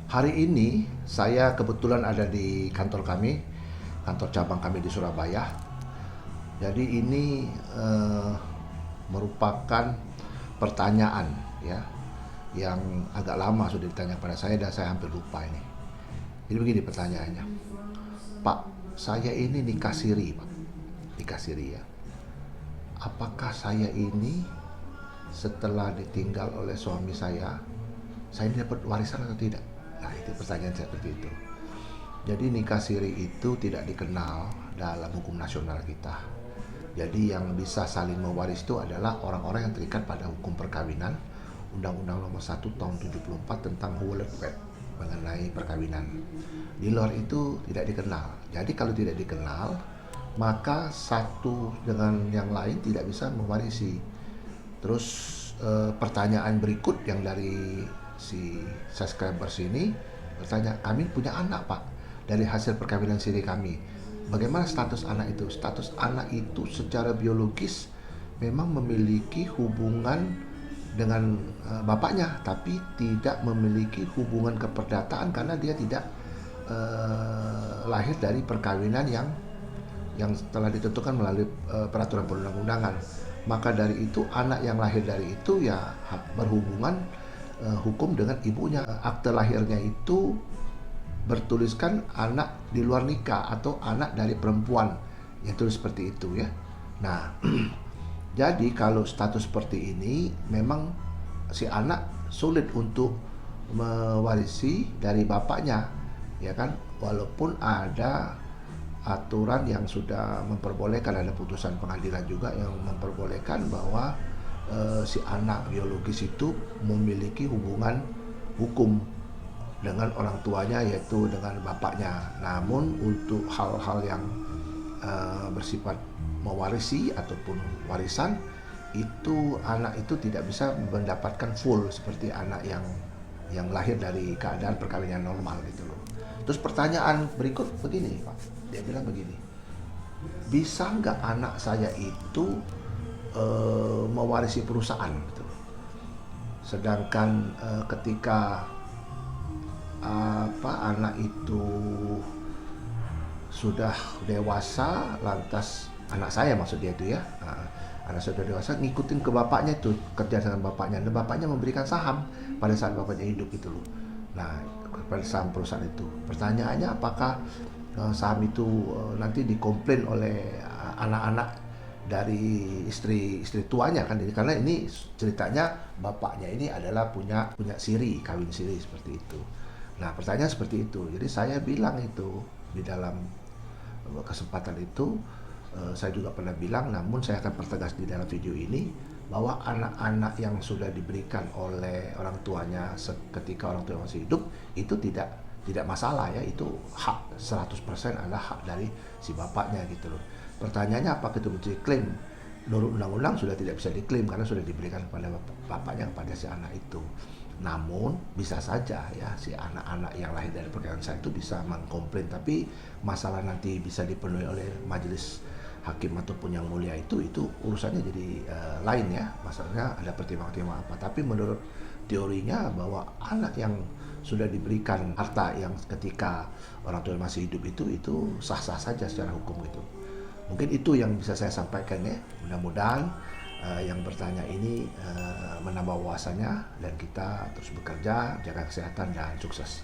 Hari ini saya kebetulan ada di kantor kami, kantor cabang kami di Surabaya. Jadi ini merupakan pertanyaan ya yang agak lama sudah ditanya pada saya dan saya hampir lupa ini. Jadi begini pertanyaannya, Pak, saya ini nikah siri, Pak, nikah siri ya. Apakah saya ini setelah ditinggal oleh suami saya ini dapat warisan atau tidak? Nah, itu pertanyaan saya seperti itu. Jadi nikah siri itu tidak dikenal dalam hukum nasional kita. Jadi yang bisa saling mewaris itu adalah orang-orang yang terikat pada hukum perkawinan, Undang-Undang Nomor 1 Tahun 74 tentang Huwelijk Wet mengenai perkawinan. Di luar itu tidak dikenal. Jadi kalau tidak dikenal, maka satu dengan yang lain tidak bisa mewarisi. Terus pertanyaan berikut yang dari si subscribers ini bertanya, kami punya anak Pak dari hasil perkawinan siri kami. Bagaimana status anak itu? Status anak itu secara biologis memang memiliki hubungan dengan bapaknya, tapi tidak memiliki hubungan keperdataan karena dia tidak lahir dari perkawinan yang telah ditentukan melalui peraturan perundang-undangan. Maka dari itu anak yang lahir dari itu ya berhubungan hukum dengan ibunya. Akte lahirnya itu bertuliskan anak di luar nikah atau anak dari perempuan, yang tulis seperti itu ya. Nah, jadi kalau status seperti ini memang si anak sulit untuk mewarisi dari bapaknya, ya kan? Walaupun ada aturan yang sudah memperbolehkan, ada putusan pengadilan juga yang memperbolehkan bahwa si anak biologis itu memiliki hubungan hukum dengan orang tuanya, yaitu dengan bapaknya. Namun untuk hal-hal yang bersifat mewarisi ataupun warisan, itu anak itu tidak bisa mendapatkan full seperti anak yang lahir dari keadaan perkawinan normal gitu loh. Terus pertanyaan berikut begini Pak, dia bilang begini, bisa nggak anak saya itu mewarisi perusahaan gitu. Sedangkan ketika anak itu sudah dewasa, lantas anak saya maksud dia itu ya, anak saya sudah dewasa ngikutin ke bapaknya itu, kerja dengan bapaknya, dan bapaknya memberikan saham pada saat bapaknya hidup gitu loh. Nah, pada saham perusahaan itu, pertanyaannya apakah saham itu nanti dikomplain oleh anak-anak dari istri tuanya kan, karena ini ceritanya bapaknya ini adalah punya siri, kawin siri seperti itu. Nah, pertanyaan seperti itu. Jadi saya bilang itu di dalam kesempatan itu, saya juga pernah bilang, namun saya akan pertegas di dalam video ini bahwa anak-anak yang sudah diberikan oleh orang tuanya ketika orang tua masih hidup itu tidak masalah ya, itu hak 100% adalah hak dari si bapaknya gitu loh. Pertanyaannya apakah itu bisa diklaim? Menurut undang-undang sudah tidak bisa diklaim karena sudah diberikan kepada bapaknya, kepada si anak itu. Namun bisa saja ya si anak-anak yang lahir dari perkawinan saya itu bisa mengkomplain, tapi masalah nanti bisa dipenuhi oleh majelis hakim ataupun yang mulia itu urusannya jadi lain ya. Masalahnya ada pertimbangan-pertimbangan apa. Tapi menurut teorinya bahwa anak yang sudah diberikan harta yang ketika orang tua masih hidup itu sah-sah saja secara hukum gitu. Mungkin itu yang bisa saya sampaikan ya. Mudah-mudahan yang bertanya ini menambah wawasannya, dan kita terus bekerja, jaga kesehatan dan sukses.